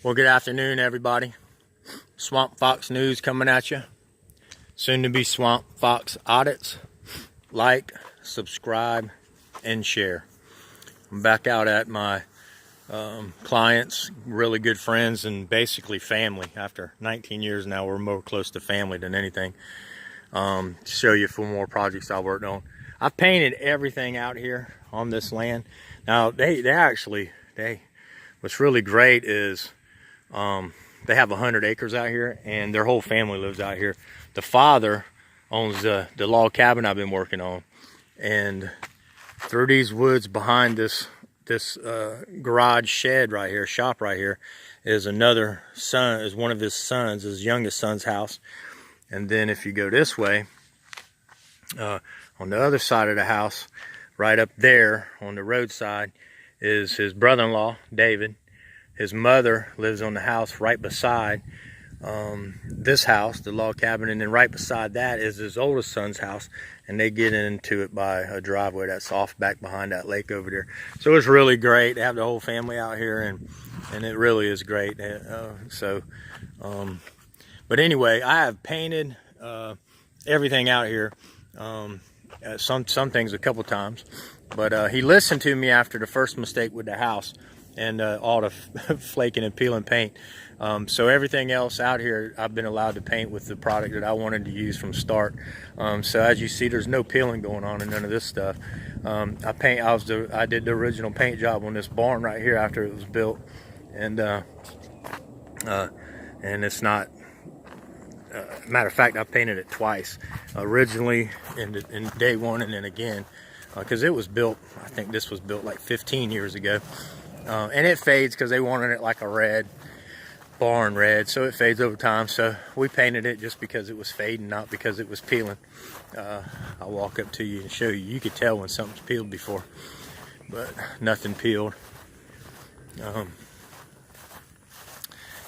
Well, good afternoon, everybody. Swamp Fox News coming at you. Soon to be Swamp Fox Audits. Like, subscribe, and share. I'm back out at my clients, really good friends, and basically family. After 19 years now, we're more close to family than anything. To show you 4 more projects I worked on. I've painted everything out here on this land. Now, what's really great is they have 100 acres out here, and their whole family lives out here. The father owns the log cabin I've been working on, and through these woods behind this garage shed right here, shop right here, is another son, is one of his sons, his youngest son's house. And then if you go this way, on the other side of the house, right up there on the roadside, is his brother-in-law, David. His mother lives on the house right beside this house, the log cabin, and then right beside that is his oldest son's house, and they get into it by a driveway that's off back behind that lake over there. So it's really great to have the whole family out here, and it really is great. But anyway, I have painted everything out here. Some things a couple times, but he listened to me after the first mistake with the house and all the flaking and peeling paint. So everything else out here I've been allowed to paint with the product that I wanted to use from start. So as you see, there's no peeling going on and none of this stuff. I did the original paint job on this barn right here after it was built, and it's not. Matter of fact, I painted it twice. Originally in day one, and then again, because it was built, I think this was built like 15 years ago. And it fades because they wanted it like a red, barn red, so it fades over time. So we painted it just because it was fading, not because it was peeling. I'll walk up to you and show you. You could tell when something's peeled before, but nothing peeled.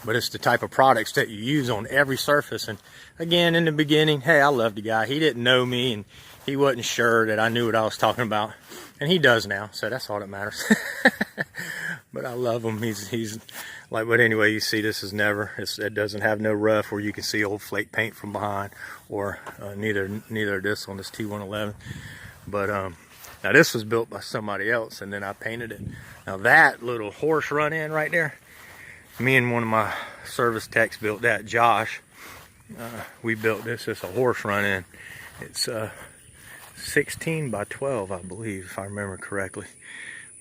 But it's the type of products that you use on every surface. And again, in the beginning, hey, I loved the guy. He didn't know me, and he wasn't sure that I knew what I was talking about. And he does now, so that's all that matters. But I love him. He's like, but anyway, you see this is it doesn't have no rough where you can see old flake paint from behind, or neither of this on this T111. But now this was built by somebody else, and then I painted it. Now that little horse run in right there, me and one of my service techs built that, Josh. We built this. It's a horse run in. It's 16 by 12, I believe, if I remember correctly.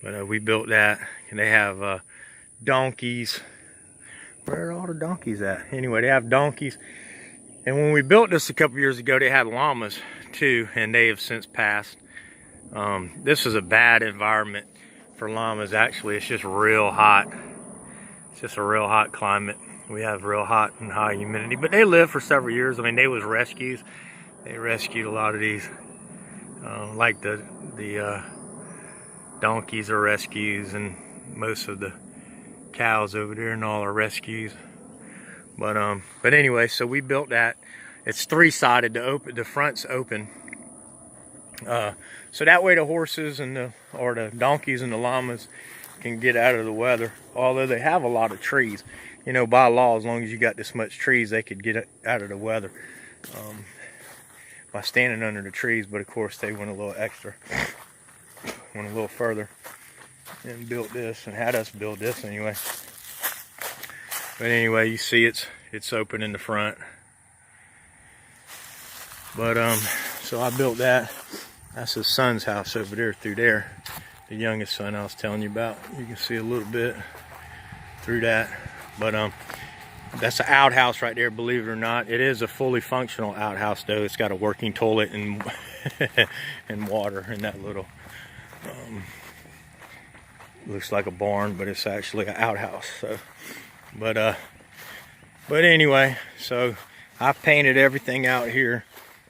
But we built that, and they have donkeys. Where are all the donkeys at? Anyway, they have donkeys. And when we built this a couple years ago, they had llamas too, and they have since passed. This is a bad environment for llamas, actually. It's just real hot. It's just a real hot climate. We have real hot and high humidity, but they lived for several years. I mean, they was rescues. They rescued a lot of these, like the donkeys are rescues, and most of the cows over there and all are rescues. But anyway, so we built that. It's 3-sided. The front's open, so that way the horses and the donkeys and the llamas can get out of the weather. Although they have a lot of trees, you know, by law, as long as you got this much trees, they could get out of the weather by standing under the trees. But of course, they went a little extra, went a little further, and built this, and had us build this anyway. But anyway, you see it's open in the front. But so I built that. That's his son's house over there through there. The youngest son I was telling you about. You can see a little bit through that. But that's an outhouse right there, believe it or not. It is a fully functional outhouse, though. It's got a working toilet and and water in that little looks like a barn, but it's actually an outhouse. So but anyway, so I've painted everything out here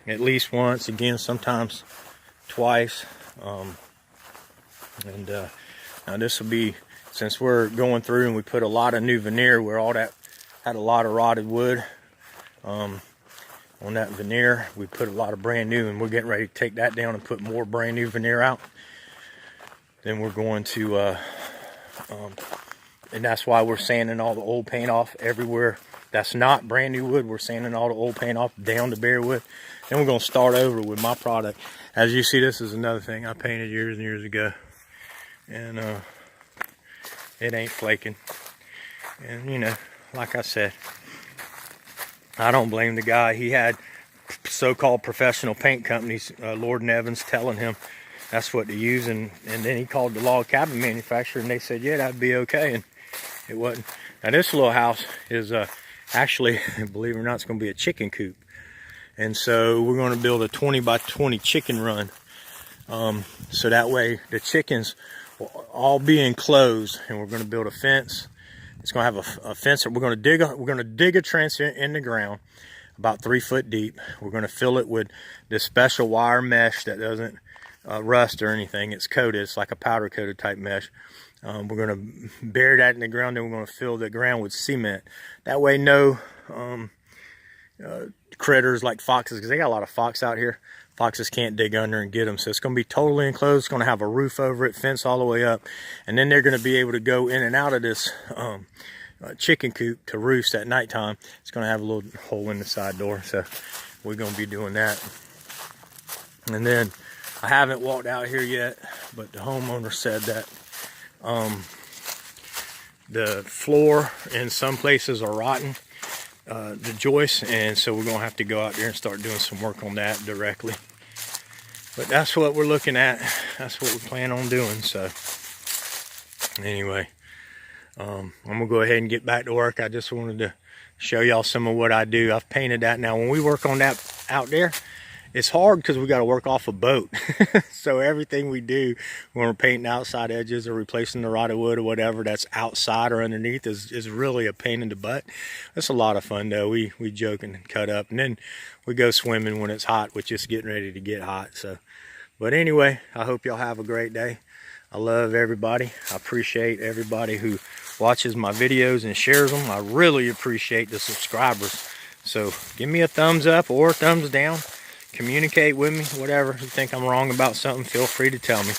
at least once, again sometimes twice. Now this will be, since we're going through and we put a lot of new veneer where all that had a lot of rotted wood on that veneer, we put a lot of brand new, and we're getting ready to take that down and put more brand new veneer out. Then we're going to And that's why we're sanding all the old paint off everywhere. That's not brand new wood. We're sanding all the old paint off down to bare wood. Then we're going to start over with my product. As you see, this is another thing I painted years and years ago. And it ain't flaking. And you know, like I said, I don't blame the guy. He had so-called professional paint companies, Lord and Evans, telling him that's what to use. And then he called the log cabin manufacturer and they said, yeah, that'd be okay. And it wasn't. Now this little house is actually, believe it or not, it's going to be a chicken coop. And so we're going to build a 20 by 20 chicken run. So that way the chickens will all be enclosed, and we're going to build a fence. It's going to have a fence that we're going to dig a trench in the ground about 3 foot deep. We're going to fill it with this special wire mesh that doesn't rust or anything. It's coated. It's like a powder coated type mesh. We're going to bury that in the ground, then we're going to fill the ground with cement. That way no critters like foxes, because they got a lot of fox out here. Foxes can't dig under and get them. So it's going to be totally enclosed. It's going to have a roof over it, fence all the way up. And then they're going to be able to go in and out of this chicken coop to roost at nighttime. It's going to have a little hole in the side door. So we're going to be doing that. And then I haven't walked out here yet, but the homeowner said that the floor in some places are rotten, the joists, and so we're gonna have to go out there and start doing some work on that directly. But that's what we're looking at. That's what we plan on doing. So anyway, I'm gonna go ahead and get back to work. I just wanted to show y'all some of what I do. I've painted that. Now when we work on that out there, it's hard because we got to work off a boat. So everything we do when we're painting outside edges or replacing the rotted wood or whatever that's outside or underneath is really a pain in the butt. It's a lot of fun though. We joke and cut up, and then we go swimming when it's hot, which is getting ready to get hot. So, but anyway, I hope y'all have a great day. I love everybody. I appreciate everybody who watches my videos and shares them. I really appreciate the subscribers. So give me a thumbs up or a thumbs down. Communicate with me, whatever. If you think I'm wrong about something, feel free to tell me.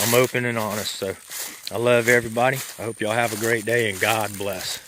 I'm open and honest. So I love everybody. I hope y'all have a great day, and God bless.